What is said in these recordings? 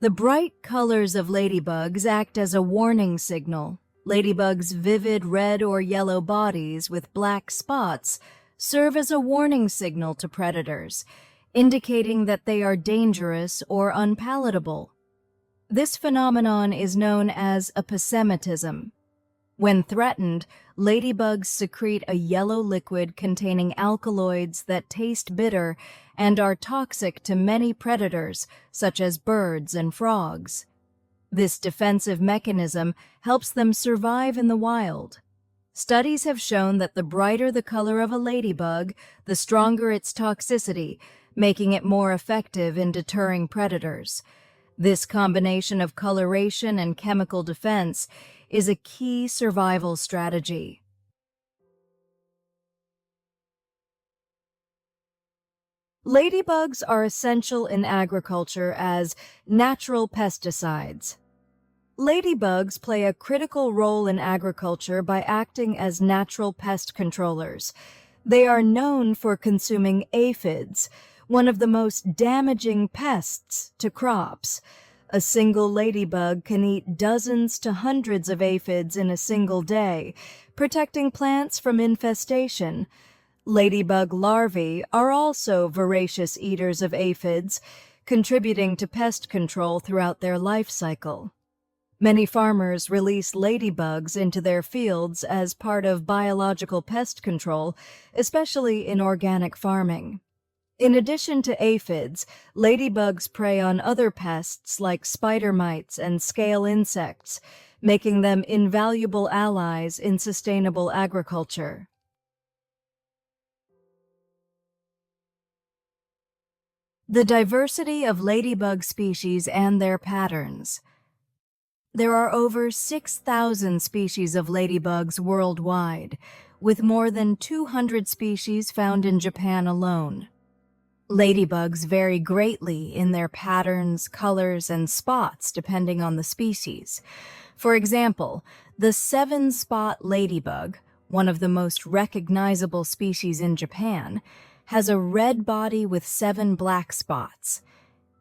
The bright colors of ladybugs act as a warning signal. Ladybugs' vivid red or yellow bodies with black spots serve as a warning signal to predators, indicating that they are dangerous or unpalatable. This phenomenon is known as aposematism. When threatened, ladybugs secrete a yellow liquid containing alkaloids that taste bitter and are toxic to many predators, such as birds and frogs. This defensive mechanism helps them survive in the wild. Studies have shown that the brighter the color of a ladybug, the stronger its toxicity, making it more effective in deterring predators. This combination of coloration and chemical defense is a key survival strategy. Ladybugs are essential in agriculture as natural pesticides. Ladybugs play a critical role in agriculture by acting as natural pest controllers. They are known for consuming aphids, one of the most damaging pests to crops. A single ladybug can eat dozens to hundreds of aphids in a single day, protecting plants from infestation. Ladybug larvae are also voracious eaters of aphids, contributing to pest control throughout their life cycle. Many farmers release ladybugs into their fields as part of biological pest control, especially in organic farming. In addition to aphids, ladybugs prey on other pests like spider mites and scale insects, making them invaluable allies in sustainable agriculture. The diversity of ladybug species and their patterns. There are over 6,000 species of ladybugs worldwide, with more than 200 species found in Japan alone. Ladybugs vary greatly in their patterns, colors, and spots depending on the species. For example, the seven-spot ladybug, one of the most recognizable species in Japan, has a red body with 7 black spots.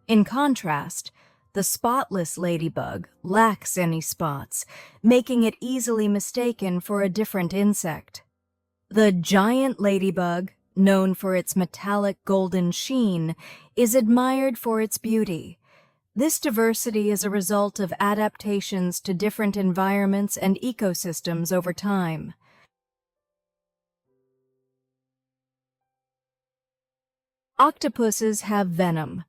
In contrast, the spotless ladybug lacks any spots, making it easily mistaken for a different insect. The giant ladybug, known for its metallic golden sheen, is admired for its beauty. This diversity is a result of adaptations to different environments and ecosystems over time. Octopuses have venom.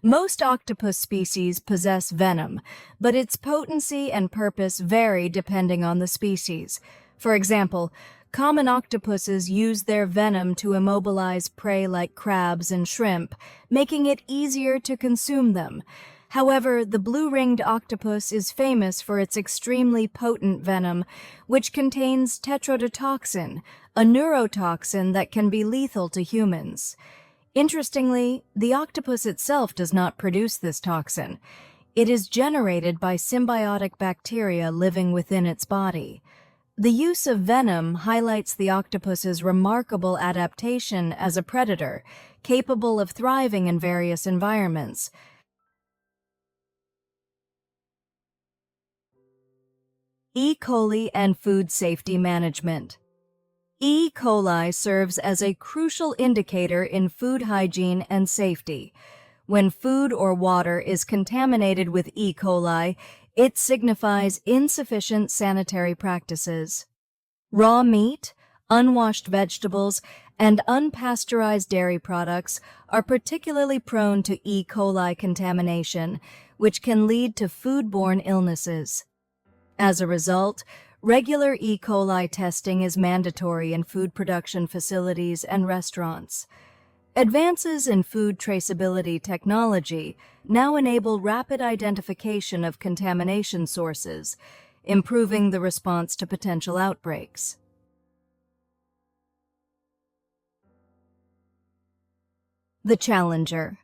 Most octopus species possess venom, but its potency and purpose vary depending on the species. For example, common octopuses use their venom to immobilize prey like crabs and shrimp, making it easier to consume them. However, the blue-ringed octopus is famous for its extremely potent venom, which contains tetrodotoxin, a neurotoxin that can be lethal to humans. Interestingly, the octopus itself does not produce this toxin. It is generated by symbiotic bacteria living within its body. The use of venom highlights the octopus's remarkable adaptation as a predator, capable of thriving in various environments. E. coli and food safety management. E. coli serves as a crucial indicator in food hygiene and safety. When food or water is contaminated with E. coli, it signifies insufficient sanitary practices. Raw meat, unwashed vegetables, and unpasteurized dairy products are particularly prone to E. coli contamination, which can lead to foodborne illnesses. As a result, regular E. coli testing is mandatory in food production facilities and restaurants. Advances in food traceability technology now enable rapid identification of contamination sources, improving the response to potential outbreaks. The Challenger.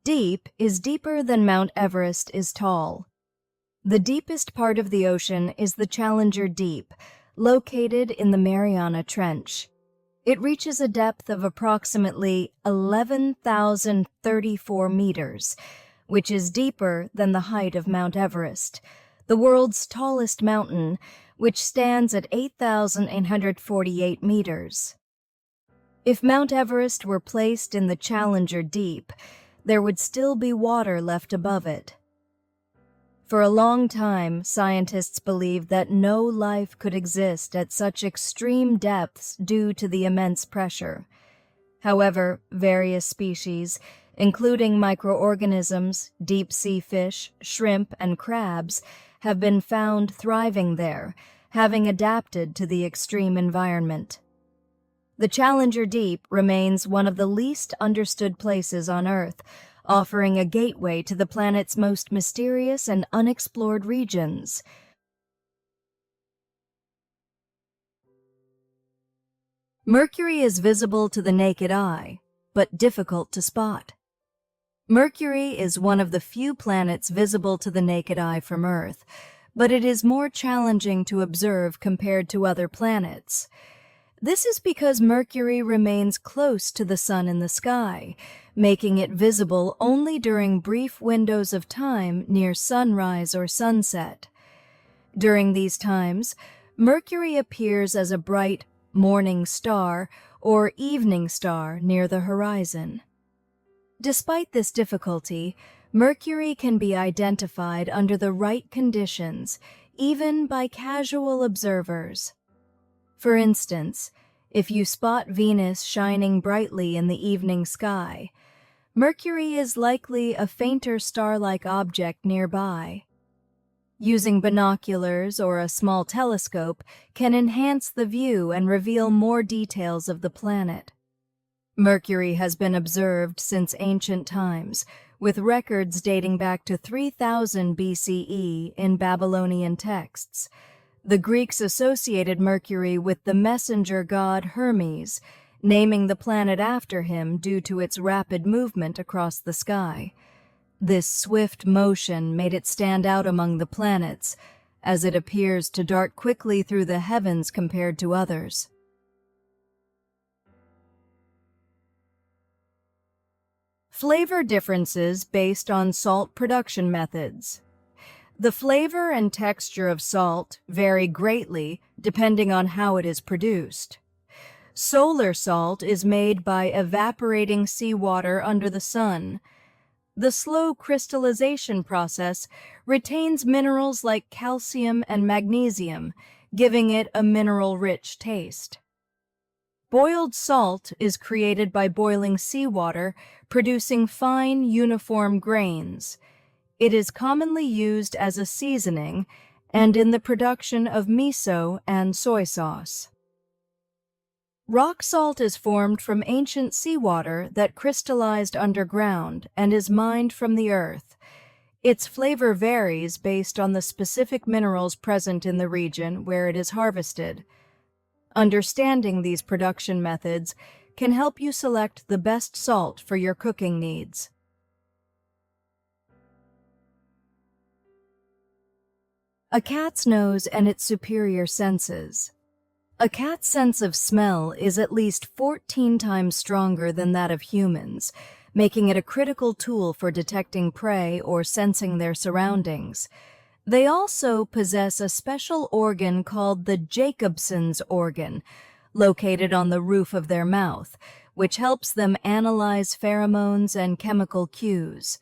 Deep is deeper than Mount Everest is tall. The deepest part of the ocean is the Challenger Deep, located in the Mariana Trench. It reaches a depth of approximately 11,034 meters, which is deeper than the height of Mount Everest, the world's tallest mountain, which stands at 8,848 meters. If Mount Everest were placed in the Challenger Deep, there would still be water left above it. For a long time, scientists believed that no life could exist at such extreme depths due to the immense pressure. However, various species, including microorganisms, deep-sea fish, shrimp, and crabs, have been found thriving there, having adapted to the extreme environment. The Challenger Deep remains one of the least understood places on Earth, offering a gateway to the planet's most mysterious and unexplored regions. Mercury is visible to the naked eye, but difficult to spot. Mercury is one of the few planets visible to the naked eye from Earth, but it is more challenging to observe compared to other planets. This is because Mercury remains close to the Sun in the sky, making it visible only during brief windows of time near sunrise or sunset. During these times, Mercury appears as a bright morning star or evening star near the horizon. Despite this difficulty, Mercury can be identified under the right conditions, even by casual observers. For instance, if you spot Venus shining brightly in the evening sky, Mercury is likely a fainter star-like object nearby. Using binoculars or a small telescope can enhance the view and reveal more details of the planet. Mercury has been observed since ancient times, with records dating back to 3000 BCE in Babylonian texts. The Greeks associated Mercury with the messenger god Hermes, naming the planet after him due to its rapid movement across the sky. This swift motion made it stand out among the planets, as it appears to dart quickly through the heavens compared to others. Flavor differences based on salt production methods. The flavor and texture of salt vary greatly depending on how it is produced. Solar salt is made by evaporating seawater under the sun. The slow crystallization process retains minerals like calcium and magnesium, giving it a mineral-rich taste. Boiled salt is created by boiling seawater, producing fine, uniform grains. It is commonly used as a seasoning and in the production of miso and soy sauce. Rock salt is formed from ancient seawater that crystallized underground and is mined from the earth. Its flavor varies based on the specific minerals present in the region where it is harvested. Understanding these production methods can help you select the best salt for your cooking needs. A cat's nose and its superior senses. A cat's sense of smell is at least 14 times stronger than that of humans, making it a critical tool for detecting prey or sensing their surroundings. They also possess a special organ called the Jacobson's organ, located on the roof of their mouth, which helps them analyze pheromones and chemical cues.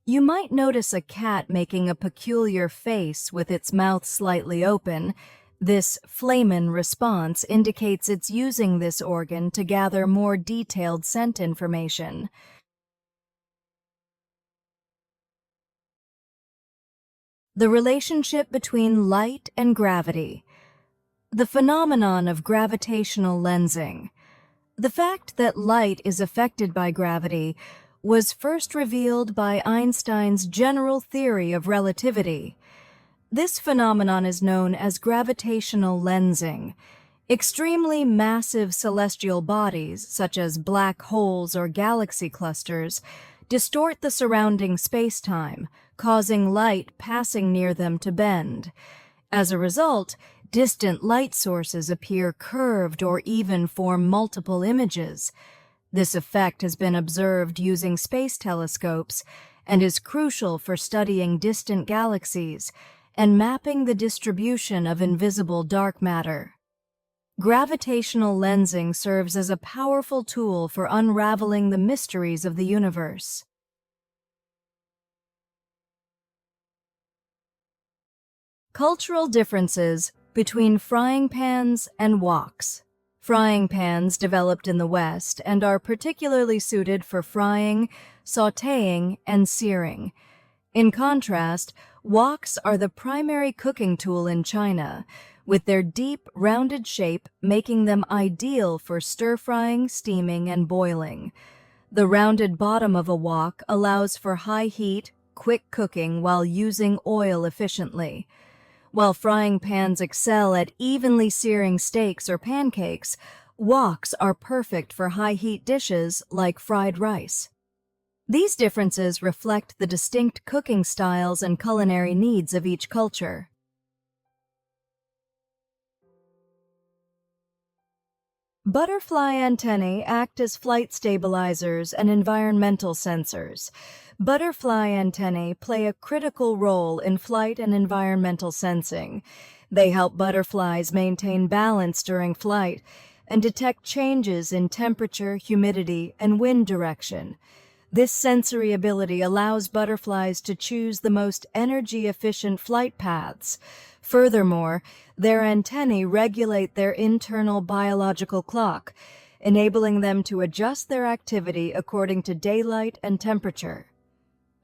You might notice a cat making a peculiar face with its mouth slightly open. This flamen response indicates it's using this organ to gather more detailed scent information. The relationship between light and gravity. The phenomenon of gravitational lensing. The fact that light is affected by gravity was first revealed by Einstein's general theory of relativity. This phenomenon is known as gravitational lensing. Extremely massive celestial bodies, such as black holes or galaxy clusters, distort the surrounding space-time, causing light passing near them to bend. As a result, distant light sources appear curved or even form multiple images. This effect has been observed using space telescopes and is crucial for studying distant galaxies and mapping the distribution of invisible dark matter. Gravitational lensing serves as a powerful tool for unraveling the mysteries of the universe. Cultural differences between frying pans and woks. Frying pans developed in the West and are particularly suited for frying, sautéing, and searing. In contrast, woks are the primary cooking tool in China, with their deep, rounded shape making them ideal for stir-frying, steaming, and boiling. The rounded bottom of a wok allows for high heat, quick cooking while using oil efficiently. While frying pans excel at evenly searing steaks or pancakes, woks are perfect for high-heat dishes like fried rice. These differences reflect the distinct cooking styles and culinary needs of each culture. Butterfly antennae act as flight stabilizers and environmental sensors. Butterfly antennae play a critical role in flight and environmental sensing. They help butterflies maintain balance during flight and detect changes in temperature, humidity, and wind direction. This sensory ability allows butterflies to choose the most energy-efficient flight paths. Furthermore, their antennae regulate their internal biological clock, enabling them to adjust their activity according to daylight and temperature.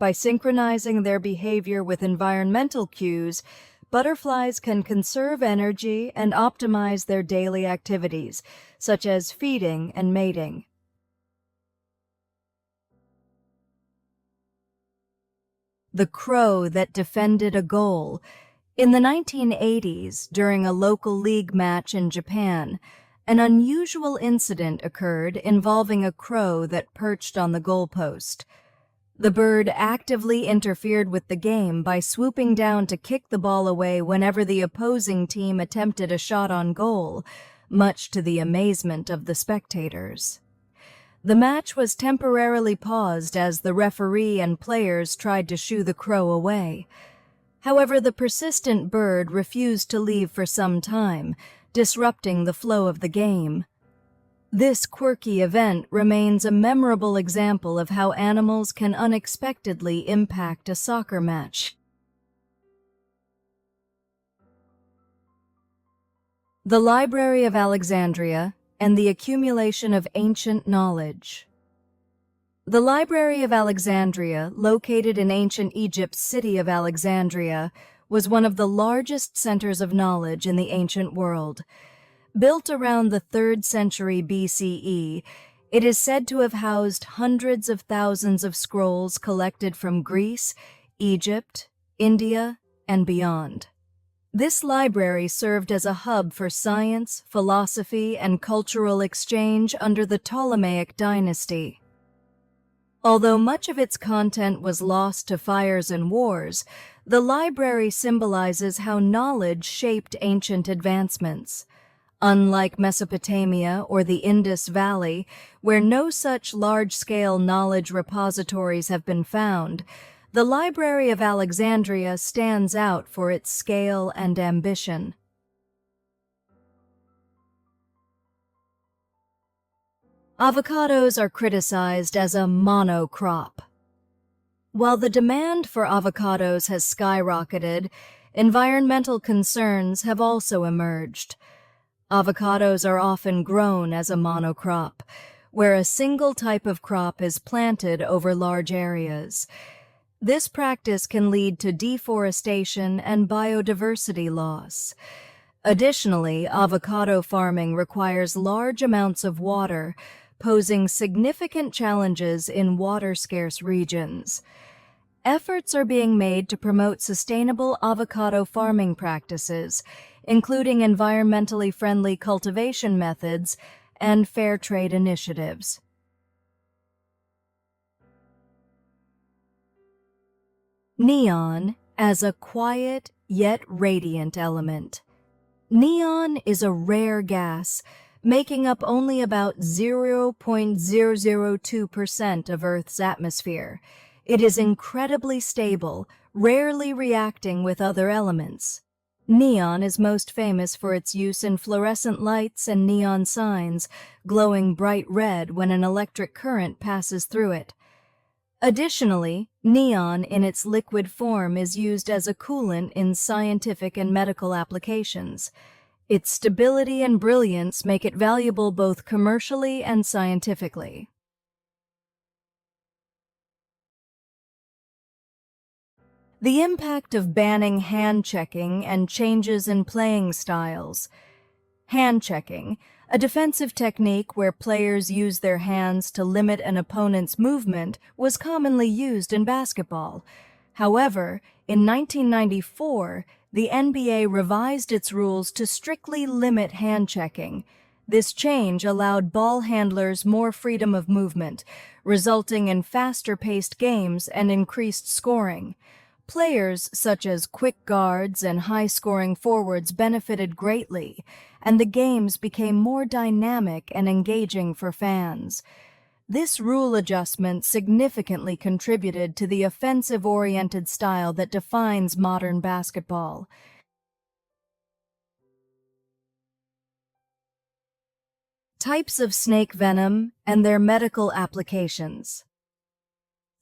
By synchronizing their behavior with environmental cues, butterflies can conserve energy and optimize their daily activities, such as feeding and mating. The crow that defended a goal. In the 1980s, during a local league match in Japan, an unusual incident occurred involving a crow that perched on the goalpost. The bird actively interfered with the game by swooping down to kick the ball away whenever the opposing team attempted a shot on goal, much to the amazement of the spectators. The match was temporarily paused as the referee and players tried to shoo the crow away. However, the persistent bird refused to leave for some time, disrupting the flow of the game. This quirky event remains a memorable example of how animals can unexpectedly impact a soccer match. The Library of Alexandria and the accumulation of ancient knowledge. The Library of Alexandria, located in ancient Egypt's city of Alexandria, was one of the largest centers of knowledge in the ancient world. Built around the 3rd century BCE, it is said to have housed hundreds of thousands of scrolls collected from Greece, Egypt, India, and beyond. This library served as a hub for science, philosophy, and cultural exchange under the Ptolemaic dynasty. Although much of its content was lost to fires and wars, the library symbolizes how knowledge shaped ancient advancements. Unlike Mesopotamia or the Indus Valley, where no such large-scale knowledge repositories have been found, the Library of Alexandria stands out for its scale and ambition. Avocados are criticized as a monocrop. While the demand for avocados has skyrocketed, environmental concerns have also emerged. Avocados are often grown as a monocrop, where a single type of crop is planted over large areas. This practice can lead to deforestation and biodiversity loss. Additionally, avocado farming requires large amounts of water, posing significant challenges in water-scarce regions. Efforts are being made to promote sustainable avocado farming practices, including environmentally friendly cultivation methods and fair trade initiatives. Neon as a quiet yet radiant element. Neon is a rare gas, making up only about 0.002% of Earth's atmosphere. It is incredibly stable, rarely reacting with other elements. Neon is most famous for its use in fluorescent lights and neon signs, glowing bright red when an electric current passes through it. Additionally, neon in its liquid form is used as a coolant in scientific and medical applications. Its stability and brilliance make it valuable both commercially and scientifically. The impact of banning hand-checking and changes in playing styles. Hand-checking, a defensive technique where players use their hands to limit an opponent's movement, was commonly used in basketball. However, in 1994, the NBA revised its rules to strictly limit hand-checking. This change allowed ball handlers more freedom of movement, resulting in faster-paced games and increased scoring. Players such as quick guards and high-scoring forwards benefited greatly, and the games became more dynamic and engaging for fans. This rule adjustment significantly contributed to the offensive-oriented style that defines modern basketball. Types of snake venom and their medical applications.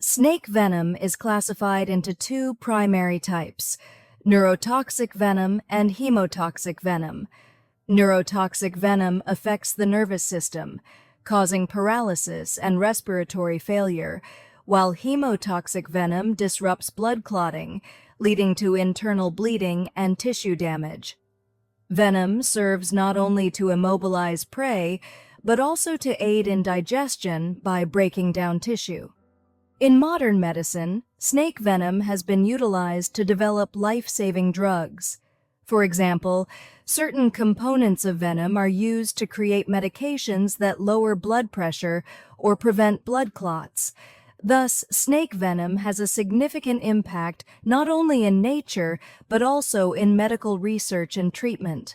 Snake venom is classified into two primary types: neurotoxic venom and hemotoxic venom. Neurotoxic venom affects the nervous system, causing paralysis and respiratory failure, while hemotoxic venom disrupts blood clotting, leading to internal bleeding and tissue damage. Venom serves not only to immobilize prey, but also to aid in digestion by breaking down tissue. In modern medicine, snake venom has been utilized to develop life-saving drugs. For example, certain components of venom are used to create medications that lower blood pressure or prevent blood clots. Thus, snake venom has a significant impact not only in nature, but also in medical research and treatment.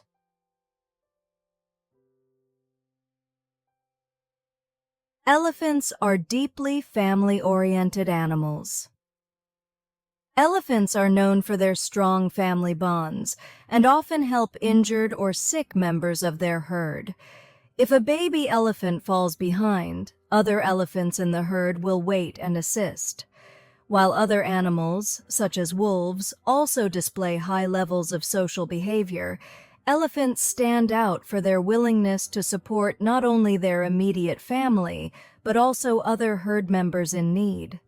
Elephants are deeply family-oriented animals. Elephants are known for their strong family bonds and often help injured or sick members of their herd. If a baby elephant falls behind, other elephants in the herd will wait and assist. While other animals, such as wolves, also display high levels of social behavior, elephants stand out for their willingness to support not only their immediate family, but also other herd members in need.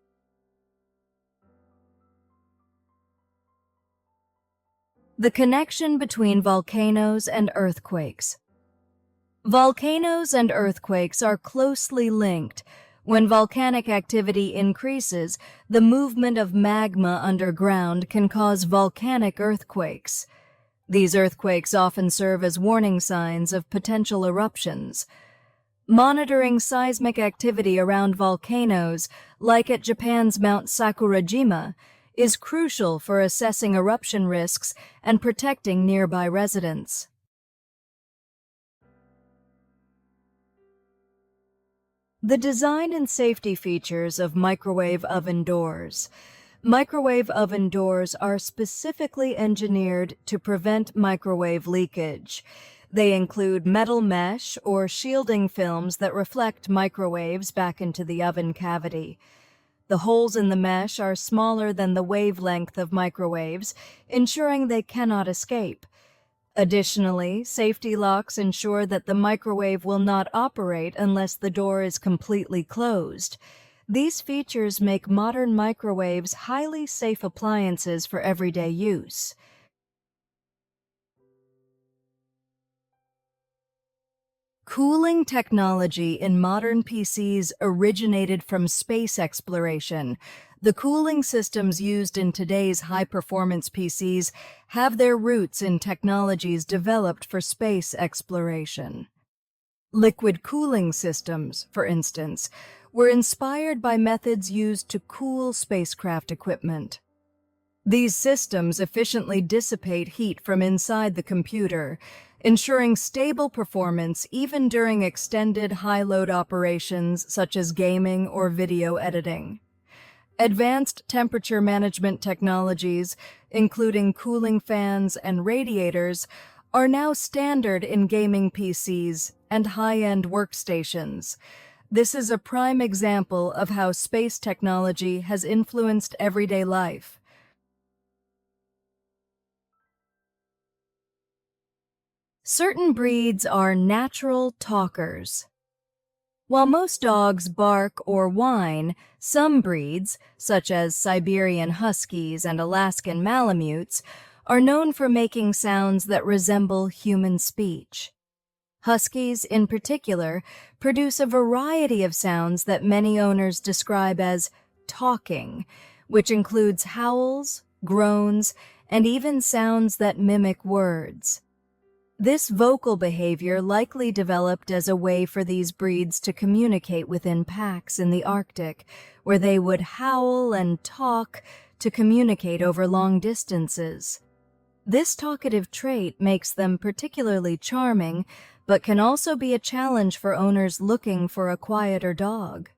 The connection between volcanoes and earthquakes. Volcanoes and earthquakes are closely linked. When volcanic activity increases, the movement of magma underground can cause volcanic earthquakes. These earthquakes often serve as warning signs of potential eruptions. Monitoring seismic activity around volcanoes, like at Japan's Mount Sakurajima, is crucial for assessing eruption risks and protecting nearby residents. The design and safety features of microwave oven doors. Microwave oven doors are specifically engineered to prevent microwave leakage. They include metal mesh or shielding films that reflect microwaves back into the oven cavity. The holes in the mesh are smaller than the wavelength of microwaves, ensuring they cannot escape. Additionally, safety locks ensure that the microwave will not operate unless the door is completely closed. These features make modern microwaves highly safe appliances for everyday use. Cooling technology in modern PCs originated from space exploration. The cooling systems used in today's high-performance PCs have their roots in technologies developed for space exploration. Liquid cooling systems, for instance, were inspired by methods used to cool spacecraft equipment. These systems efficiently dissipate heat from inside the computer, ensuring stable performance even during extended high-load operations such as gaming or video editing. Advanced temperature management technologies, including cooling fans and radiators, are now standard in gaming PCs and high-end workstations. This is a prime example of how space technology has influenced everyday life. Certain breeds are natural talkers. While most dogs bark or whine, some breeds, such as Siberian Huskies and Alaskan Malamutes, are known for making sounds that resemble human speech. Huskies, in particular, produce a variety of sounds that many owners describe as talking, which includes howls, groans, and even sounds that mimic words. This vocal behavior likely developed as a way for these breeds to communicate within packs in the Arctic, where they would howl and talk to communicate over long distances. This talkative trait makes them particularly charming, but can also be a challenge for owners looking for a quieter dog.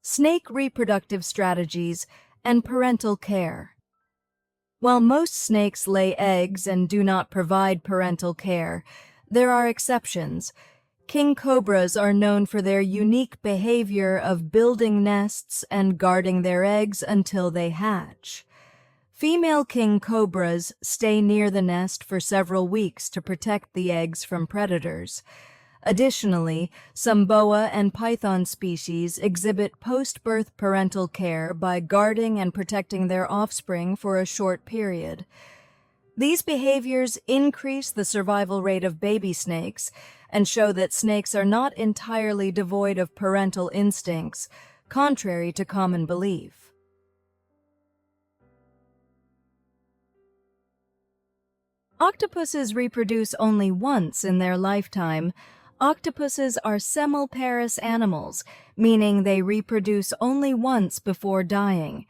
Snake reproductive strategies and parental care. While most snakes lay eggs and do not provide parental care, there are exceptions. King cobras are known for their unique behavior of building nests and guarding their eggs until they hatch. Female king cobras stay near the nest for several weeks to protect the eggs from predators. Additionally, some boa and python species exhibit post-birth parental care by guarding and protecting their offspring for a short period. These behaviors increase the survival rate of baby snakes and show that snakes are not entirely devoid of parental instincts, contrary to common belief. Octopuses reproduce only once in their lifetime. Octopuses are semilparous animals, meaning they reproduce only once before dying.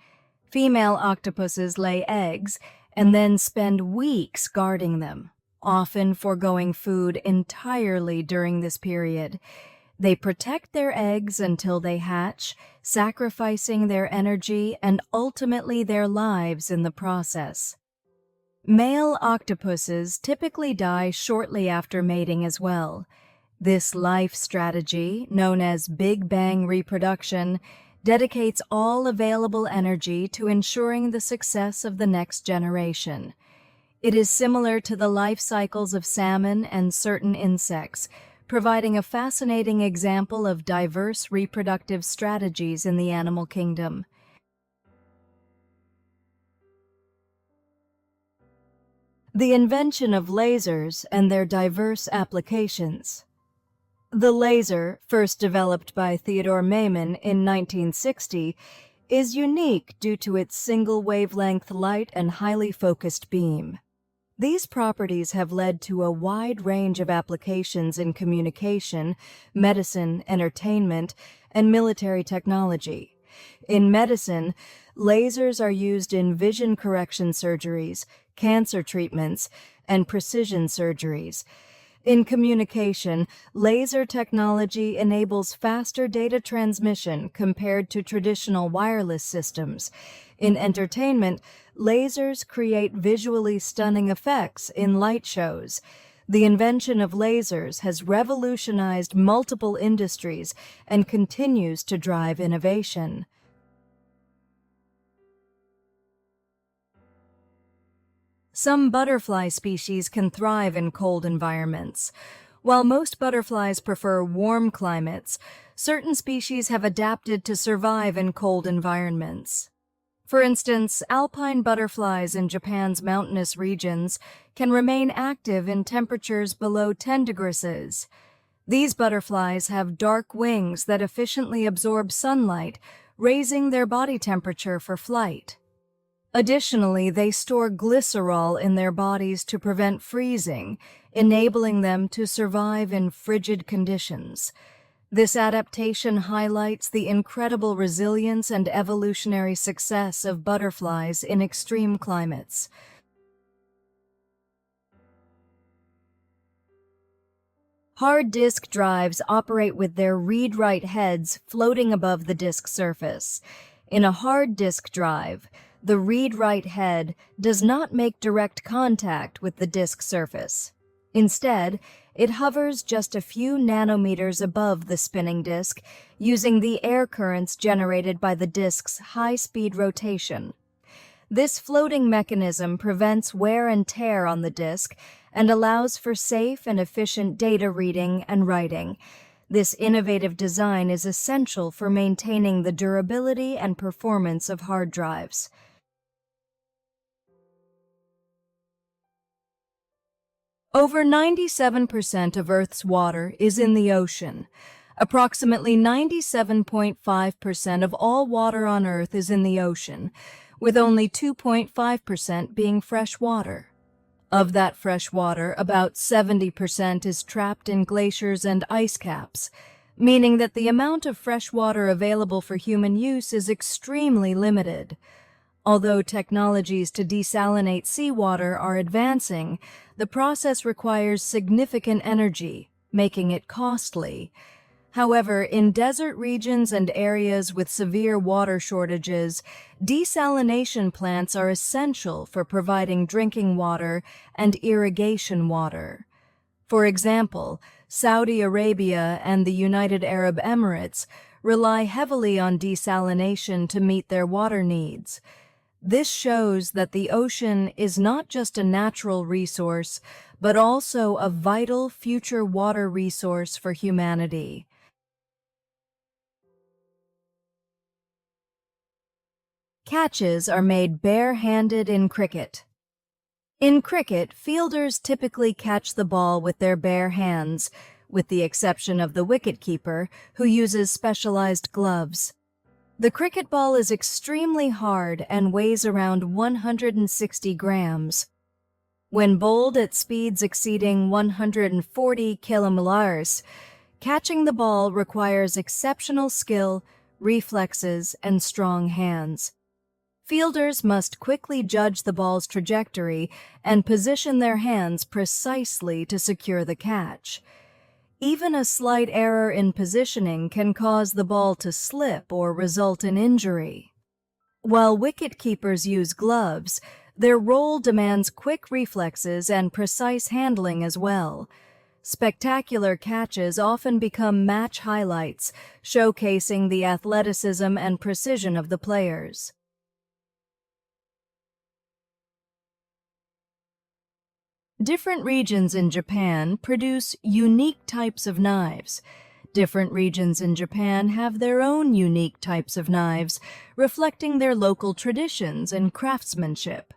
Female octopuses lay eggs and then spend weeks guarding them, often foregoing food entirely during this period. They protect their eggs until they hatch, sacrificing their energy and ultimately their lives in the process. Male octopuses typically die shortly after mating as well. This life strategy, known as Big Bang reproduction, dedicates all available energy to ensuring the success of the next generation. It is similar to the life cycles of salmon and certain insects, providing a fascinating example of diverse reproductive strategies in the animal kingdom. The invention of lasers and their diverse applications. The laser, first developed by Theodore Maiman in 1960, is unique due to its single-wavelength light and highly focused beam. These properties have led to a wide range of applications in communication, medicine, entertainment, and military technology. In medicine, lasers are used in vision correction surgeries, cancer treatments, and precision surgeries. In communication, laser technology enables faster data transmission compared to traditional wireless systems. In entertainment, lasers create visually stunning effects in light shows. The invention of lasers has revolutionized multiple industries and continues to drive innovation. Some butterfly species can thrive in cold environments. While most butterflies prefer warm climates, certain species have adapted to survive in cold environments. For instance, alpine butterflies in Japan's mountainous regions can remain active in temperatures below 10 degrees. These butterflies have dark wings that efficiently absorb sunlight, raising their body temperature for flight. Additionally, they store glycerol in their bodies to prevent freezing, enabling them to survive in frigid conditions. This adaptation highlights the incredible resilience and evolutionary success of butterflies in extreme climates. Hard disk drives operate with their read-write heads floating above the disk surface. In a hard disk drive, the read-write head does not make direct contact with the disk surface. Instead, it hovers just a few nanometers above the spinning disk, using the air currents generated by the disk's high-speed rotation. This floating mechanism prevents wear and tear on the disk and allows for safe and efficient data reading and writing. This innovative design is essential for maintaining the durability and performance of hard drives. Over 97% of Earth's water is in the ocean. Approximately 97.5% of all water on Earth is in the ocean, with only 2.5% being fresh water. Of that fresh water, about 70% is trapped in glaciers and ice caps, meaning that the amount of fresh water available for human use is extremely limited. Although technologies to desalinate seawater are advancing, the process requires significant energy, making it costly. However, in desert regions and areas with severe water shortages, desalination plants are essential for providing drinking water and irrigation water. For example, Saudi Arabia and the United Arab Emirates rely heavily on desalination to meet their water needs. This shows that the ocean is not just a natural resource, but also a vital future water resource for humanity. Catches are made bare-handed in cricket. In cricket, fielders typically catch the ball with their bare hands, with the exception of the wicketkeeper, who uses specialized gloves. The cricket ball is extremely hard and weighs around 160 grams. When bowled at speeds exceeding 140 km/h, catching the ball requires exceptional skill, reflexes, and strong hands. Fielders must quickly judge the ball's trajectory and position their hands precisely to secure the catch. Even a slight error in positioning can cause the ball to slip or result in injury. While wicket-keepers use gloves, their role demands quick reflexes and precise handling as well. Spectacular catches often become match highlights, showcasing the athleticism and precision of the players. Different regions in Japan produce unique types of knives. Different regions in Japan have their own unique types of knives, reflecting their local traditions and craftsmanship.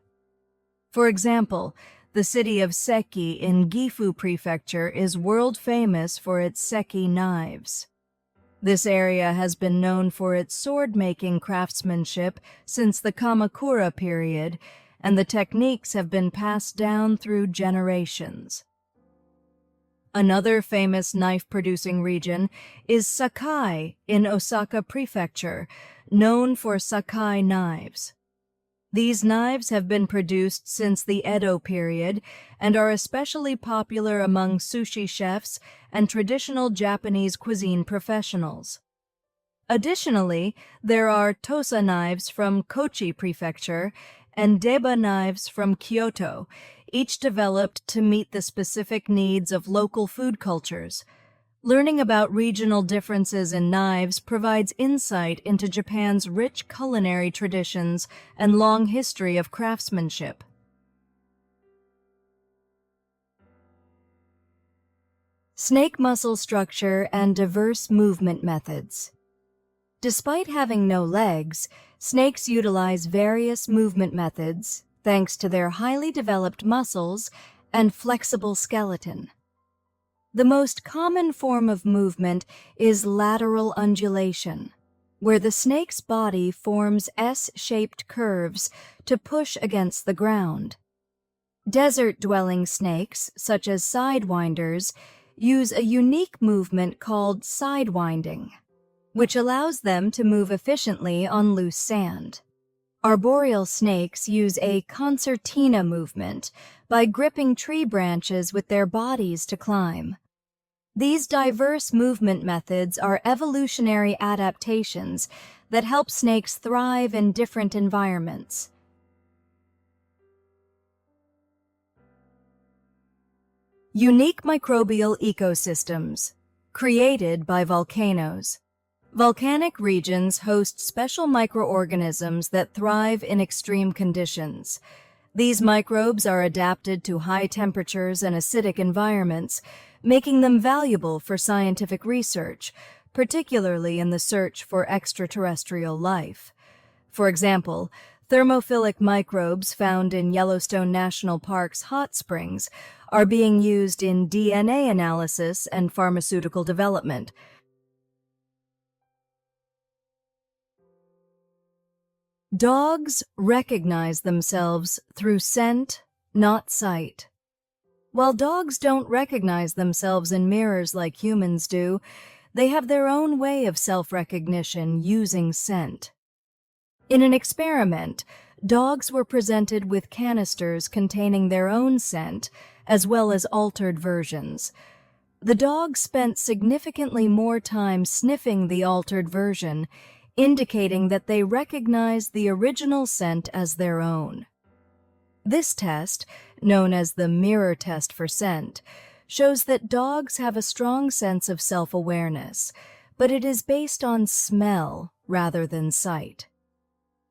For example, the city of Seki in Gifu Prefecture is world famous for its Seki knives. This area has been known for its sword-making craftsmanship since the Kamakura period, and the techniques have been passed down through generations. Another famous knife-producing region is Sakai in Osaka Prefecture, known for Sakai knives. These knives have been produced since the Edo period and are especially popular among sushi chefs and traditional Japanese cuisine professionals. Additionally, there are Tosa knives from Kochi Prefecture and Deba knives from Kyoto, each developed to meet the specific needs of local food cultures. Learning about regional differences in knives provides insight into Japan's rich culinary traditions and long history of craftsmanship. Snake muscle structure and diverse movement methods. Despite having no legs, snakes utilize various movement methods thanks to their highly developed muscles and flexible skeleton. The most common form of movement is lateral undulation, where the snake's body forms S-shaped curves to push against the ground. Desert-dwelling snakes, such as sidewinders, use a unique movement called sidewinding, which allows them to move efficiently on loose sand. Arboreal snakes use a concertina movement by gripping tree branches with their bodies to climb. These diverse movement methods are evolutionary adaptations that help snakes thrive in different environments. Unique microbial ecosystems created by volcanoes. Volcanic regions host special microorganisms that thrive in extreme conditions. These microbes are adapted to high temperatures and acidic environments, making them valuable for scientific research, particularly in the search for extraterrestrial life. For example, thermophilic microbes found in Yellowstone National Park's hot springs are being used in DNA analysis and pharmaceutical development. Dogs recognize themselves through scent, not sight. While dogs don't recognize themselves in mirrors like humans do, they have their own way of self-recognition using scent. In an experiment, dogs were presented with canisters containing their own scent, as well as altered versions. The dogs spent significantly more time sniffing the altered version, indicating that they recognized the original scent as their own. This test, known as the mirror test for scent, shows that dogs have a strong sense of self-awareness, but it is based on smell rather than sight.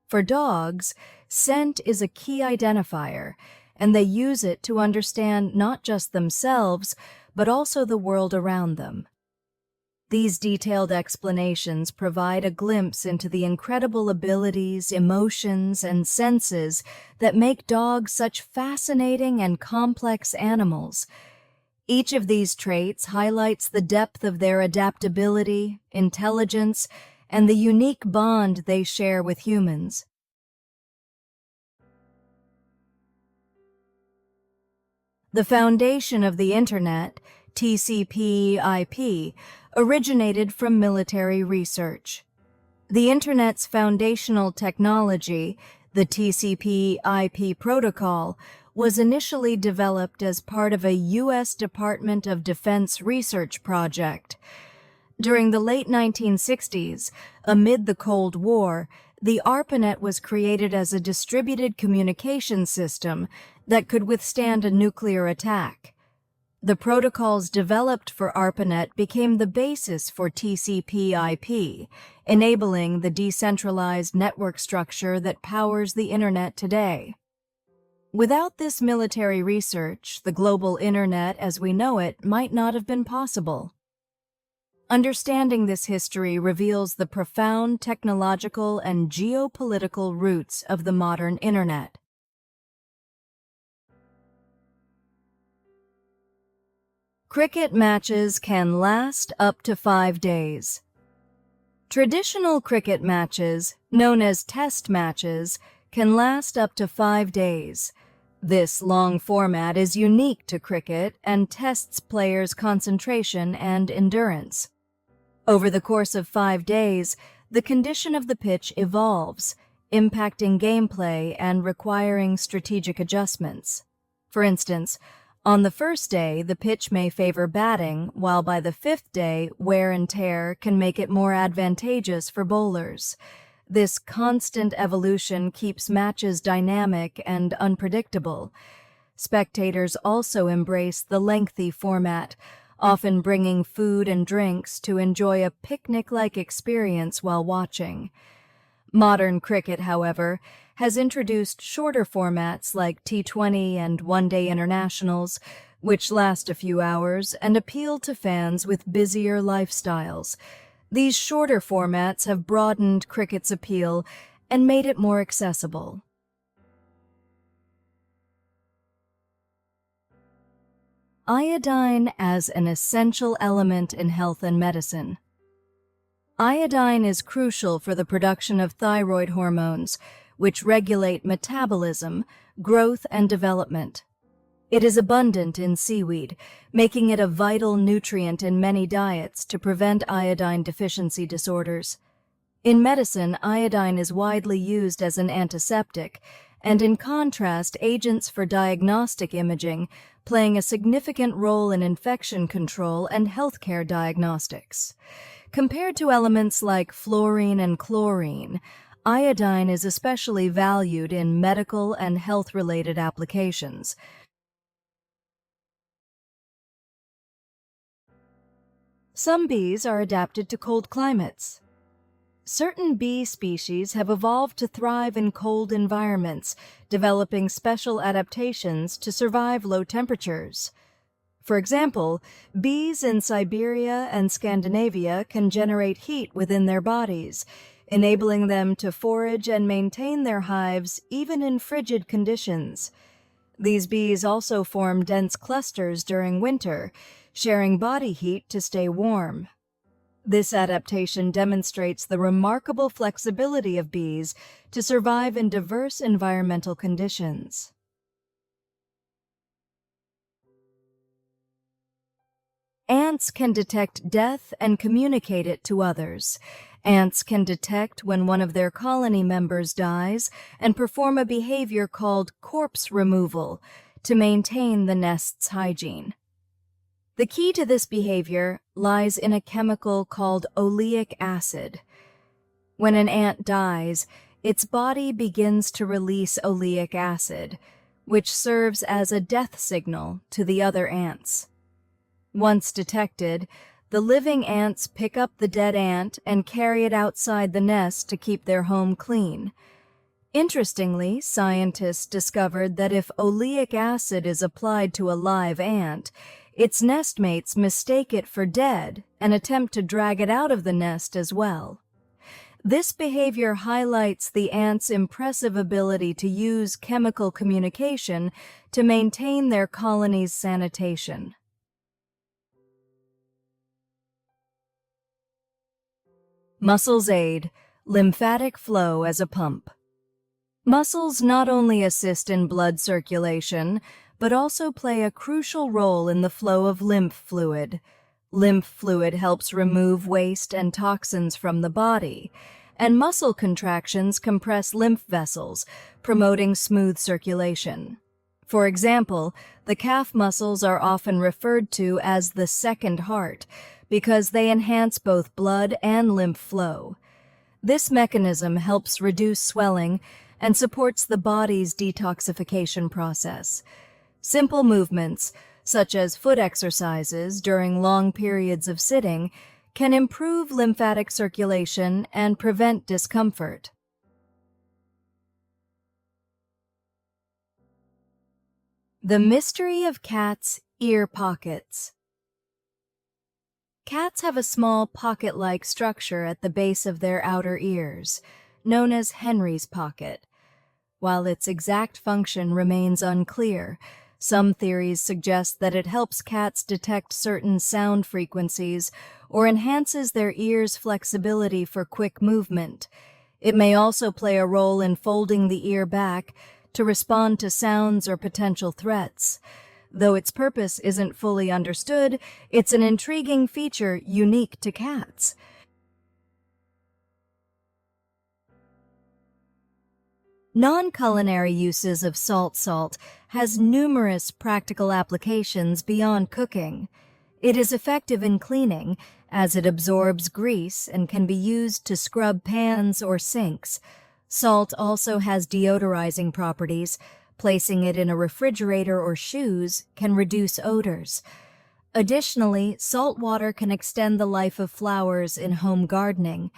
For dogs, scent is a key identifier, and they use it to understand not just themselves, but also the world around them. These detailed explanations provide a glimpse into the incredible abilities, emotions, and senses that make dogs such fascinating and complex animals. Each of these traits highlights the depth of their adaptability, intelligence, and the unique bond they share with humans. The foundation of the Internet, TCP/IP, originated from military research. The Internet's foundational technology, the TCP/IP protocol, was initially developed as part of a U.S. Department of Defense research project. During the late 1960s, amid the Cold War, the ARPANET was created as a distributed communication system that could withstand a nuclear attack. The protocols developed for ARPANET became the basis for TCP/IP, enabling the decentralized network structure that powers the Internet today. Without this military research, the global Internet as we know it might not have been possible. Understanding this history reveals the profound technological and geopolitical roots of the modern Internet. Cricket matches can last up to 5 days. Traditional cricket matches, known as test matches, can last up to 5 days. This long format is unique to cricket and tests players' concentration and endurance. Over the course of 5 days, the condition of the pitch evolves, impacting gameplay and requiring strategic adjustments. For instance, on the first day, the pitch may favor batting, while by the 5th day, wear and tear can make it more advantageous for bowlers. This constant evolution keeps matches dynamic and unpredictable. Spectators also embrace the lengthy format, often bringing food and drinks to enjoy a picnic-like experience while watching. Modern cricket, however, has introduced shorter formats like T20 and one-day internationals, which last a few hours and appeal to fans with busier lifestyles. These shorter formats have broadened cricket's appeal and made it more accessible. Iodine as an essential element in health and medicine. Iodine is crucial for the production of thyroid hormones, which regulate metabolism, growth, and development. It is abundant in seaweed, making it a vital nutrient in many diets to prevent iodine deficiency disorders. In medicine, iodine is widely used as an antiseptic, and in contrast, agents for diagnostic imaging, playing a significant role in infection control and healthcare diagnostics. Compared to elements like fluorine and chlorine, iodine is especially valued in medical and health-related applications. Some bees are adapted to cold climates. Certain bee species have evolved to thrive in cold environments, developing special adaptations to survive low temperatures. For example, bees in Siberia and Scandinavia can generate heat within their bodies, enabling them to forage and maintain their hives even in frigid conditions. These bees also form dense clusters during winter, sharing body heat to stay warm. This adaptation demonstrates the remarkable flexibility of bees to survive in diverse environmental conditions. Ants can detect death and communicate it to others. Ants can detect when one of their colony members dies and perform a behavior called corpse removal to maintain the nest's hygiene. The key to this behavior lies in a chemical called oleic acid. When an ant dies, its body begins to release oleic acid, which serves as a death signal to the other ants. Once detected, the living ants pick up the dead ant and carry it outside the nest to keep their home clean. Interestingly, scientists discovered that if oleic acid is applied to a live ant, its nestmates mistake it for dead and attempt to drag it out of the nest as well. This behavior highlights the ants' impressive ability to use chemical communication to maintain their colony's sanitation. Muscles aid lymphatic flow as a pump. Muscles not only assist in blood circulation, but also play a crucial role in the flow of lymph fluid. Lymph fluid helps remove waste and toxins from the body, and muscle contractions compress lymph vessels, promoting smooth circulation. For example, the calf muscles are often referred to as the second heart because they enhance both blood and lymph flow. This mechanism helps reduce swelling and supports the body's detoxification process. Simple movements, such as foot exercises during long periods of sitting, can improve lymphatic circulation and prevent discomfort. The mystery of cats' ear pockets. Cats have a small pocket-like structure at the base of their outer ears, known as Henry's pocket. While its exact function remains unclear, some theories suggest that it helps cats detect certain sound frequencies or enhances their ears' flexibility for quick movement. It may also play a role in folding the ear back to respond to sounds or potential threats. Though its purpose isn't fully understood, it's an intriguing feature unique to cats. Non-culinary uses of salt has numerous practical applications beyond cooking. It is effective in cleaning, as it absorbs grease and can be used to scrub pans or sinks. Salt also has deodorizing properties. Placing it in a refrigerator or shoes can reduce odors. Additionally, salt water can extend the life of flowers in home gardening.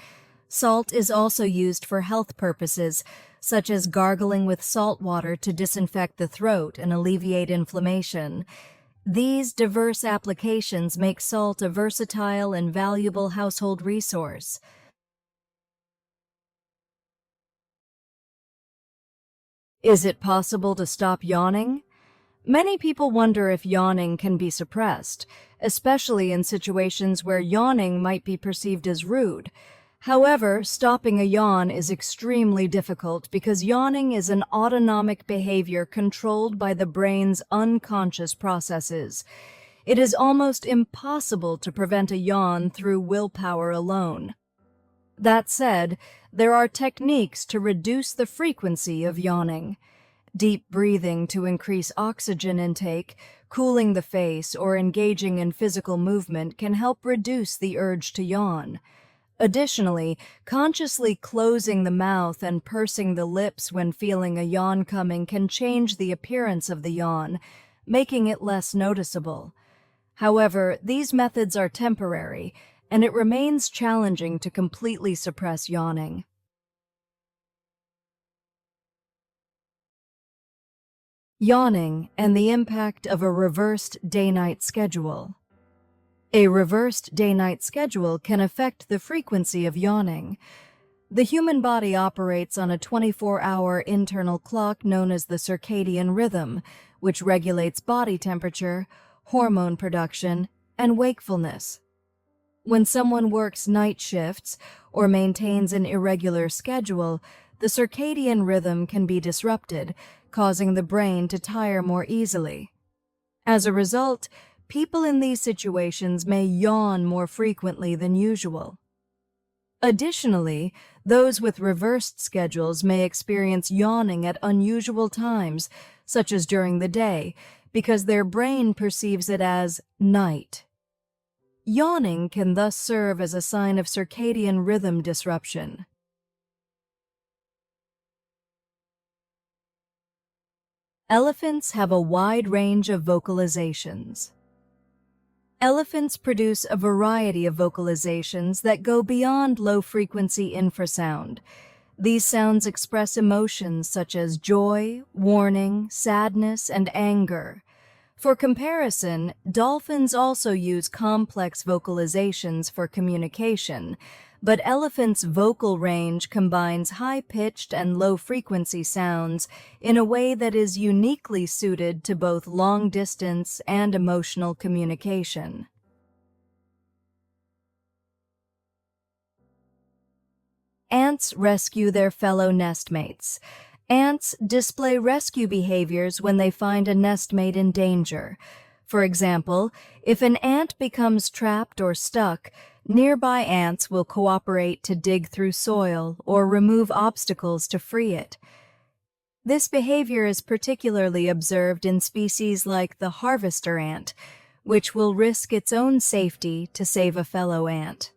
Salt is also used for health purposes, such as gargling with salt water to disinfect the throat and alleviate inflammation. These diverse applications make salt a versatile and valuable household resource. Is it possible to stop yawning? Many people wonder if yawning can be suppressed, especially in situations where yawning might be perceived as rude. However, stopping a yawn is extremely difficult because yawning is an autonomic behavior controlled by the brain's unconscious processes. It is almost impossible to prevent a yawn through willpower alone. That said, there are techniques to reduce the frequency of yawning. Deep breathing to increase oxygen intake, cooling the face, or engaging in physical movement can help reduce the urge to yawn. Additionally, consciously closing the mouth and pursing the lips when feeling a yawn coming can change the appearance of the yawn, making it less noticeable. However, these methods are temporary, and it remains challenging to completely suppress yawning. Yawning and the impact of a reversed day-night schedule. A reversed day-night schedule can affect the frequency of yawning. The human body operates on a 24-hour internal clock known as the circadian rhythm, which regulates body temperature, hormone production, and wakefulness. When someone works night shifts or maintains an irregular schedule, the circadian rhythm can be disrupted, causing the brain to tire more easily. As a result, people in these situations may yawn more frequently than usual. Additionally, those with reversed schedules may experience yawning at unusual times, such as during the day, because their brain perceives it as night. Yawning can thus serve as a sign of circadian rhythm disruption. Elephants have a wide range of vocalizations. Elephants produce a variety of vocalizations that go beyond low-frequency infrasound. These sounds express emotions such as joy, warning, sadness, and anger. For comparison, dolphins also use complex vocalizations for communication, but elephants' vocal range combines high-pitched and low-frequency sounds in a way that is uniquely suited to both long-distance and emotional communication. Ants rescue their fellow nestmates. Ants display rescue behaviors when they find a nestmate in danger. For example, if an ant becomes trapped or stuck, nearby ants will cooperate to dig through soil or remove obstacles to free it. This behavior is particularly observed in species like the harvester ant, which will risk its own safety to save a fellow ant.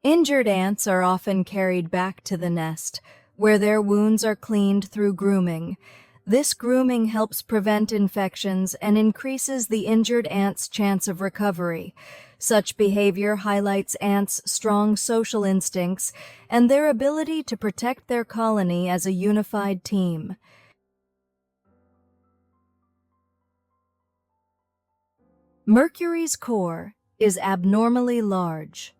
Injured ants are often carried back to the nest, where their wounds are cleaned through grooming. This grooming helps prevent infections and increases the injured ant's chance of recovery. Such behavior highlights ants' strong social instincts and their ability to protect their colony as a unified team. Mercury's core is abnormally large.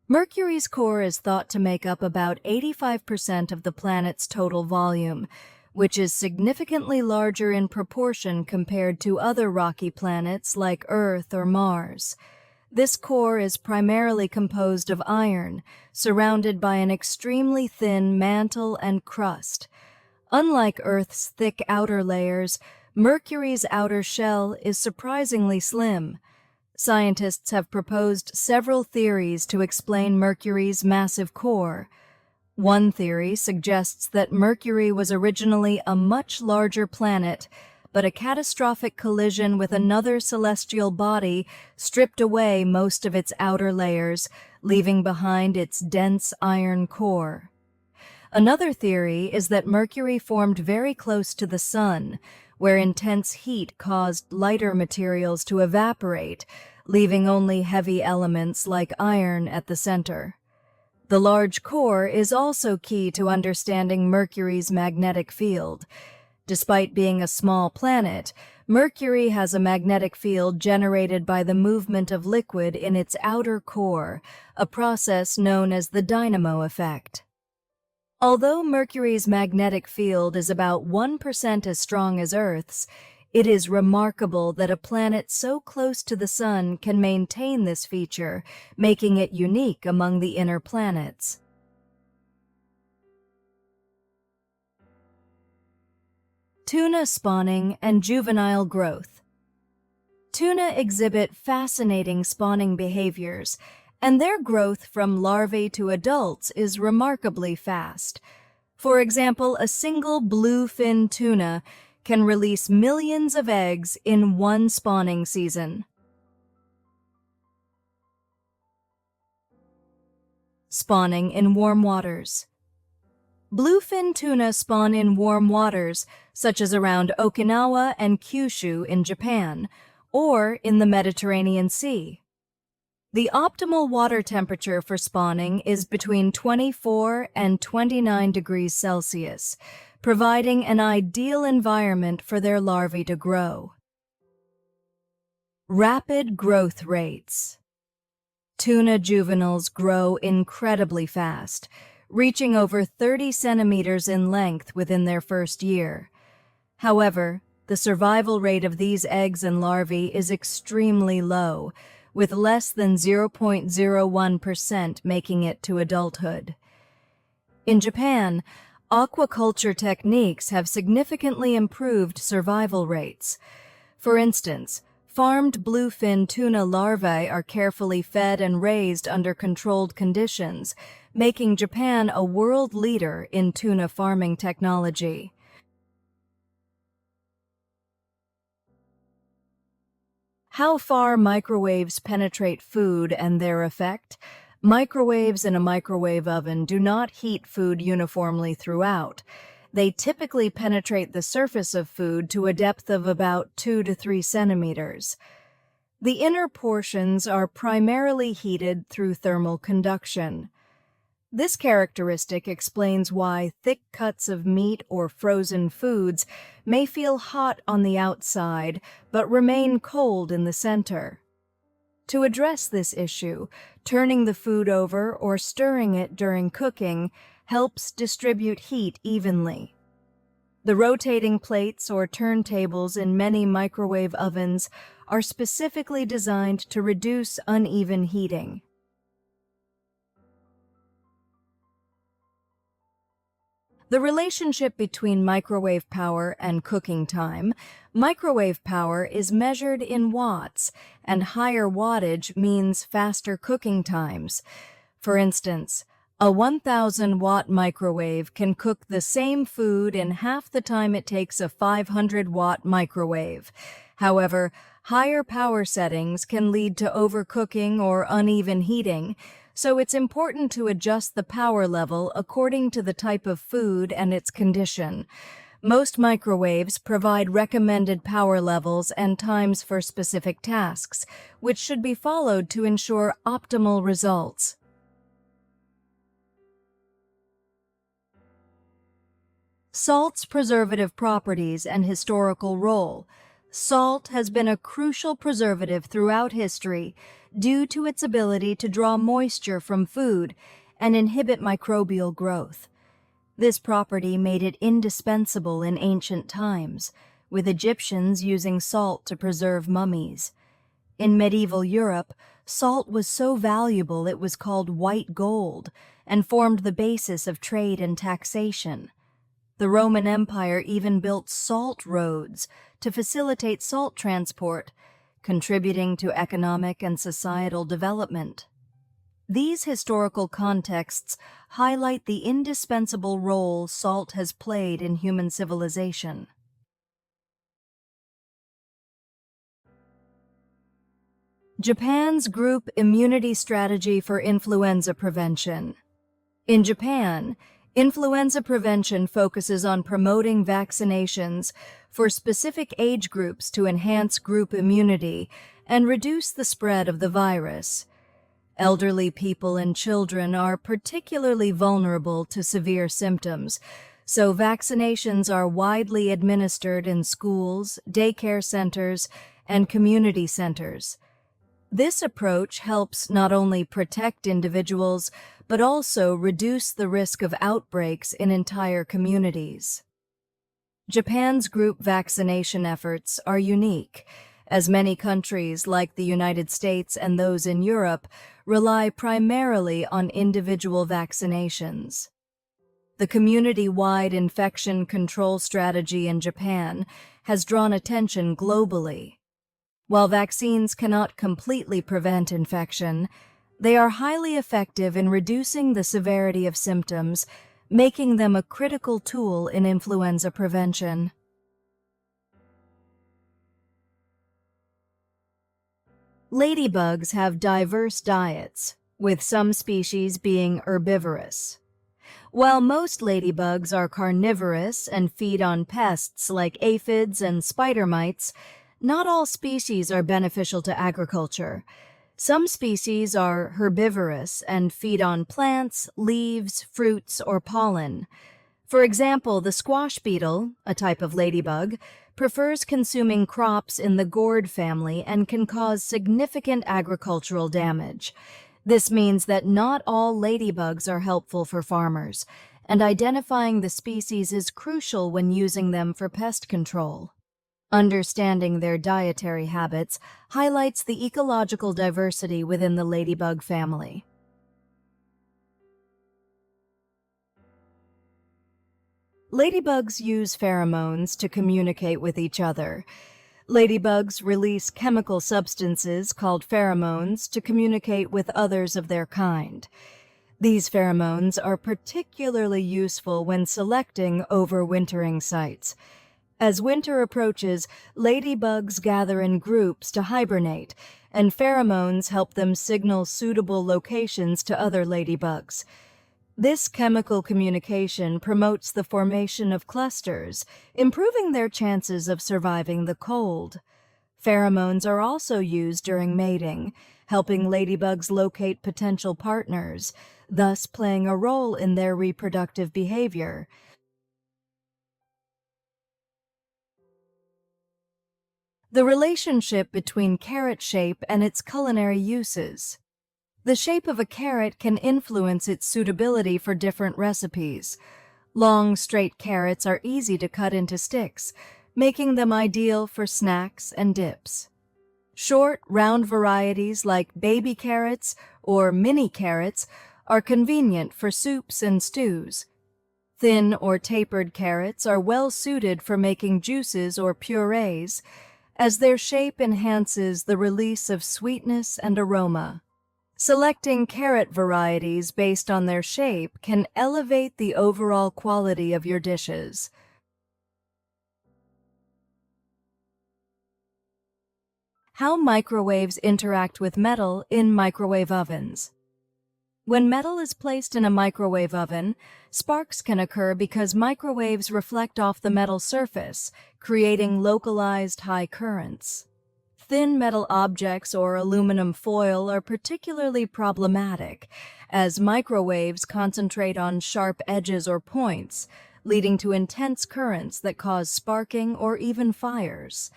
Mercury's core is thought to make up about 85% of the planet's total volume, which is significantly larger in proportion compared to other rocky planets like Earth or Mars. This core is primarily composed of iron, surrounded by an extremely thin mantle and crust. Unlike Earth's thick outer layers, Mercury's outer shell is surprisingly slim. Scientists have proposed several theories to explain Mercury's massive core. One theory suggests that Mercury was originally a much larger planet, but a catastrophic collision with another celestial body stripped away most of its outer layers, leaving behind its dense iron core. Another theory is that Mercury formed very close to the Sun, where intense heat caused lighter materials to evaporate, leaving only heavy elements like iron at the center. The large core is also key to understanding Mercury's magnetic field. Despite being a small planet, Mercury has a magnetic field generated by the movement of liquid in its outer core, a process known as the dynamo effect. Although Mercury's magnetic field is about 1% as strong as Earth's, it is remarkable that a planet so close to the Sun can maintain this feature, making it unique among the inner planets. Tuna spawning and juvenile growth. Tuna exhibit fascinating spawning behaviors, and their growth from larvae to adults is remarkably fast. For example, a single bluefin tuna can release millions of eggs in one spawning season. Spawning in warm waters. Bluefin tuna spawn in warm waters, such as around Okinawa and Kyushu in Japan, or in the Mediterranean Sea. The optimal water temperature for spawning is between 24 and 29 degrees Celsius, providing an ideal environment for their larvae to grow. Rapid growth rates. Tuna juveniles grow incredibly fast, reaching over 30 centimeters in length within their first year. However, the survival rate of these eggs and larvae is extremely low, with less than 0.01% making it to adulthood. In Japan, aquaculture techniques have significantly improved survival rates. For instance, farmed bluefin tuna larvae are carefully fed and raised under controlled conditions, making Japan a world leader in tuna farming technology. How far microwaves penetrate food and their effect? Microwaves in a microwave oven do not heat food uniformly throughout. They typically penetrate the surface of food to a depth of about 2 to 3 centimeters. The inner portions are primarily heated through thermal conduction. This characteristic explains why thick cuts of meat or frozen foods may feel hot on the outside but remain cold in the center. To address this issue, turning the food over or stirring it during cooking helps distribute heat evenly. The rotating plates or turntables in many microwave ovens are specifically designed to reduce uneven heating. The relationship between microwave power and cooking time. Microwave power is measured in watts, and higher wattage means faster cooking times. For instance, a 1,000-watt microwave can cook the same food in half the time it takes a 500-watt microwave. However, higher power settings can lead to overcooking or uneven heating, so it's important to adjust the power level according to the type of food and its condition. Most microwaves provide recommended power levels and times for specific tasks, which should be followed to ensure optimal results. Salt's preservative properties and historical role. Salt has been a crucial preservative throughout history due to its ability to draw moisture from food and inhibit microbial growth. This property made it indispensable in ancient times, with Egyptians using salt to preserve mummies. In medieval Europe, salt was so valuable it was called white gold and formed the basis of trade and taxation. The Roman Empire even built salt roads to facilitate salt transport, contributing to economic and societal development. These historical contexts highlight the indispensable role salt has played in human civilization. Japan's group immunity strategy for influenza prevention. In Japan, influenza prevention focuses on promoting vaccinations for specific age groups to enhance group immunity and reduce the spread of the virus. Elderly people and children are particularly vulnerable to severe symptoms, so vaccinations are widely administered in schools, daycare centers, and community centers. This approach helps not only protect individuals, but also reduce the risk of outbreaks in entire communities. Japan's group vaccination efforts are unique, as many countries like the United States and those in Europe rely primarily on individual vaccinations. The community-wide infection control strategy in Japan has drawn attention globally. While vaccines cannot completely prevent infection, They are highly effective in reducing the severity of symptoms, making them a critical tool in influenza prevention. Ladybugs have diverse diets, with some species being herbivorous. While most ladybugs are carnivorous and feed on pests like aphids and spider mites, not all species are beneficial to agriculture. Some species are herbivorous and feed on plants, leaves, fruits, or pollen. For example, the squash beetle, a type of ladybug, prefers consuming crops in the gourd family and can cause significant agricultural damage. This means that not all ladybugs are helpful for farmers, and identifying the species is crucial when using them for pest control. Understanding their dietary habits highlights the ecological diversity within the ladybug family. Ladybugs use pheromones to communicate with each other. Ladybugs release chemical substances called pheromones to communicate with others of their kind. These pheromones are particularly useful when selecting overwintering sites. As winter approaches, ladybugs gather in groups to hibernate, and pheromones help them signal suitable locations to other ladybugs. This chemical communication promotes the formation of clusters, improving their chances of surviving the cold. Pheromones are also used during mating, helping ladybugs locate potential partners, thus playing a role in their reproductive behavior. The relationship between carrot shape and its culinary uses. The shape of a carrot can influence its suitability for different recipes. Long, straight carrots are easy to cut into sticks, making them ideal for snacks and dips. Short, round varieties like baby carrots or mini carrots are convenient for soups and stews. Thin or tapered carrots are well suited for making juices or purees, as their shape enhances the release of sweetness and aroma. Selecting carrot varieties based on their shape can elevate the overall quality of your dishes. How microwaves interact with metal in microwave ovens. When metal is placed in a microwave oven, sparks can occur because microwaves reflect off the metal surface, creating localized high currents. Thin metal objects or aluminum foil are particularly problematic, as microwaves concentrate on sharp edges or points, leading to intense currents that cause sparking or even fires.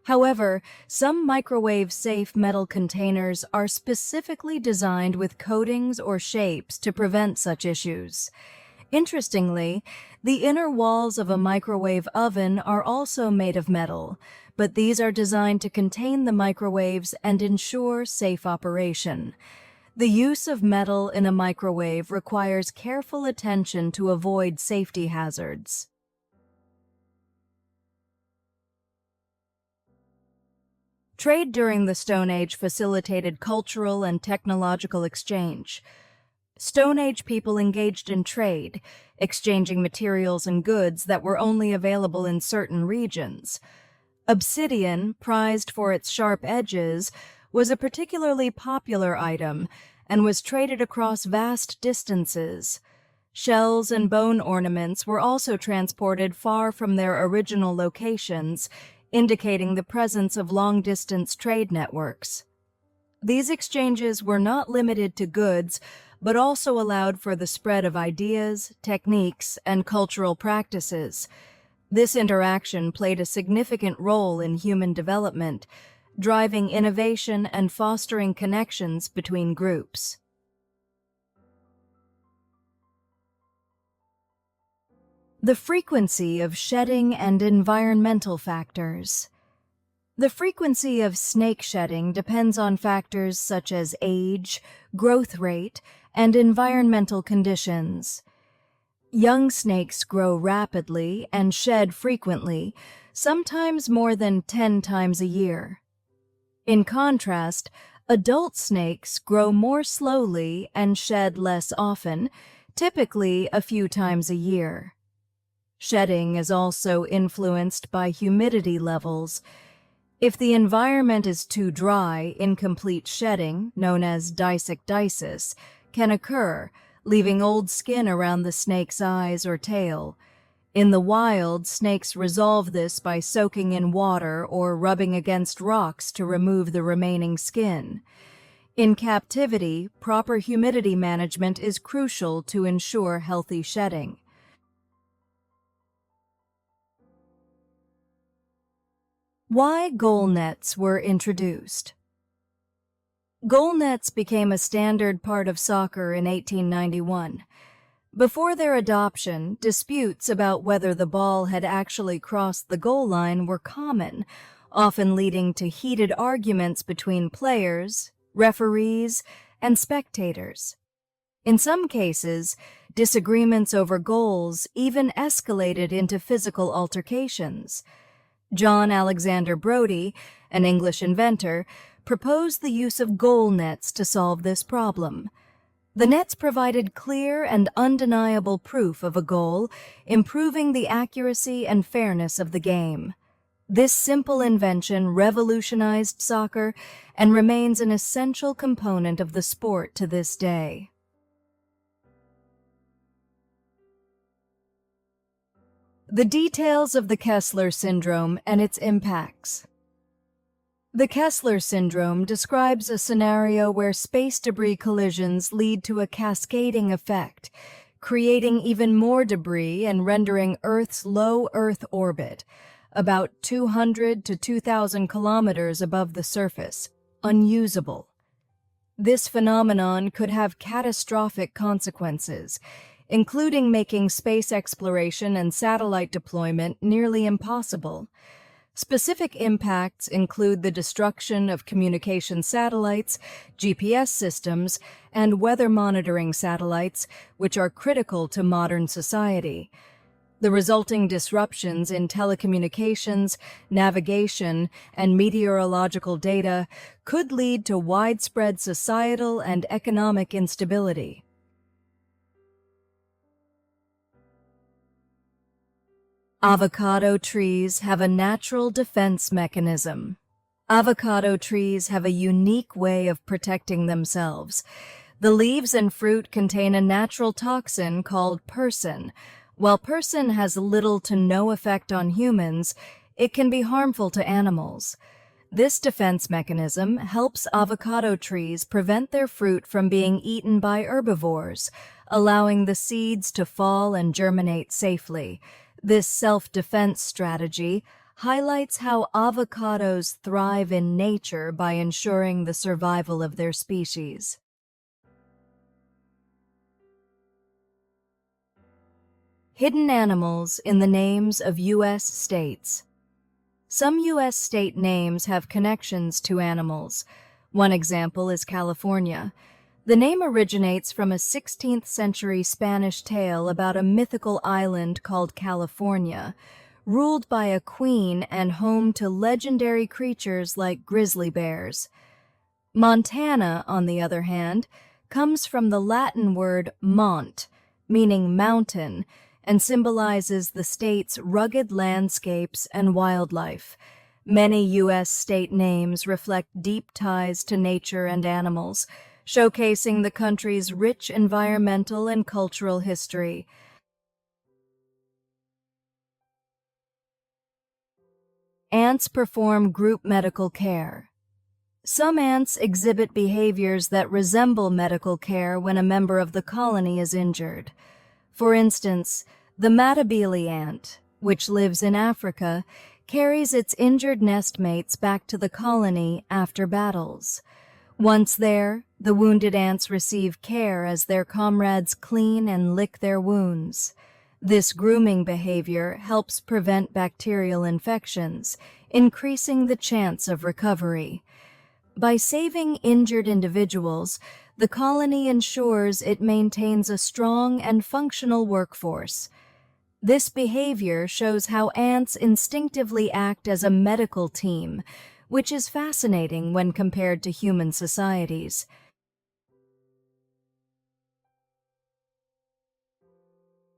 However, some microwave-safe metal containers are specifically designed with coatings or shapes to prevent such issues. Interestingly, the inner walls of a microwave oven are also made of metal, but these are designed to contain the microwaves and ensure safe operation. The use of metal in a microwave requires careful attention to avoid safety hazards. Trade during the Stone Age facilitated cultural and technological exchange. Stone Age people engaged in trade, exchanging materials and goods that were only available in certain regions. Obsidian, prized for its sharp edges, was a particularly popular item and was traded across vast distances. Shells and bone ornaments were also transported far from their original locations, indicating the presence of long-distance trade networks. These exchanges were not limited to goods, but also allowed for the spread of ideas, techniques, and cultural practices. This interaction played a significant role in human development, driving innovation and fostering connections between groups. The frequency of shedding and environmental factors. The frequency of snake shedding depends on factors such as age, growth rate, and environmental conditions. Young snakes grow rapidly and shed frequently, sometimes more than 10 times a year. In contrast, Adult snakes grow more slowly and shed less often, typically a few times a year. Shedding is also influenced by humidity levels. If the environment is too dry, incomplete shedding, known as disecdysis, can occur, leaving old skin around the snake's eyes or tail. In the wild, snakes resolve this by soaking in water or rubbing against rocks to remove the remaining skin. In captivity, proper humidity management is crucial to ensure healthy shedding. Why goal nets were introduced. Goal nets became a standard part of soccer in 1891. Before their adoption, disputes about whether the ball had actually crossed the goal line were common, often leading to heated arguments between players, referees, and spectators. In some cases, disagreements over goals even escalated into physical altercations. John Alexander Brodie, an English inventor, proposed the use of goal nets to solve this problem. The nets provided clear and undeniable proof of a goal, improving the accuracy and fairness of the game. This simple invention revolutionized soccer and remains an essential component of the sport to this day. The details of the Kessler syndrome and its impacts. The Kessler syndrome describes a scenario where space debris collisions lead to a cascading effect, creating even more debris and rendering Earth's low Earth orbit, about 200 to 2,000 kilometers above the surface, unusable. This phenomenon could have catastrophic consequences, including making space exploration and satellite deployment nearly impossible. Specific impacts include the destruction of communication satellites, GPS systems, and weather monitoring satellites, which are critical to modern society. The resulting disruptions in telecommunications, navigation, and meteorological data could lead to widespread societal and economic instability. Avocado trees have a natural defense mechanism. Avocado trees have a unique way of protecting themselves. The leaves and fruit contain a natural toxin called persin. While persin has little to no effect on humans, it can be harmful to animals. This defense mechanism helps avocado trees prevent their fruit from being eaten by herbivores, allowing the seeds to fall and germinate safely. This self-defense strategy highlights how avocados thrive in nature by ensuring the survival of their species. Hidden animals in the names of U.S. states. Some U.S. state names have connections to animals. One example is California. The name originates from a 16th century Spanish tale about a mythical island called California, ruled by a queen and home to legendary creatures like grizzly bears. Montana, on the other hand, comes from the Latin word mont, meaning mountain, and symbolizes the state's rugged landscapes and wildlife. Many U.S. state names reflect deep ties to nature and animals, showcasing the country's rich environmental and cultural history. Ants perform group medical care. Some ants exhibit behaviors that resemble medical care when a member of the colony is injured. For instance, the Matabele ant, which lives in Africa, carries its injured nestmates back to the colony after battles. Once there, the wounded ants receive care as their comrades clean and lick their wounds. This grooming behavior helps prevent bacterial infections, increasing the chance of recovery. By saving injured individuals, the colony ensures it maintains a strong and functional workforce. This behavior shows how ants instinctively act as a medical team, which is fascinating when compared to human societies.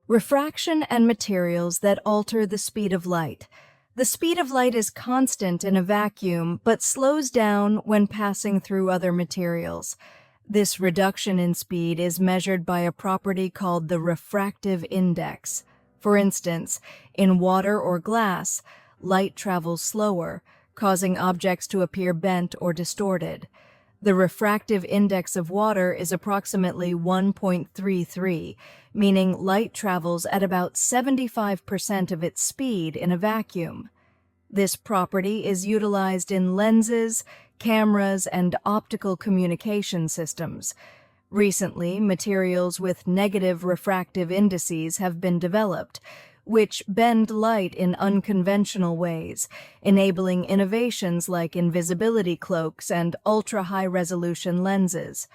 Refraction and materials that alter the speed of light. The speed of light is constant in a vacuum, but slows down when passing through other materials. This reduction in speed is measured by a property called the refractive index. For instance, in water or glass, light travels slower, causing objects to appear bent or distorted. The refractive index of water is approximately 1.33, meaning light travels at about 75% of its speed in a vacuum. This property is utilized in lenses, cameras, and optical communication systems. Recently, materials with negative refractive indices have been developed, which bend light in unconventional ways, enabling innovations like invisibility cloaks and ultra-high-resolution lenses.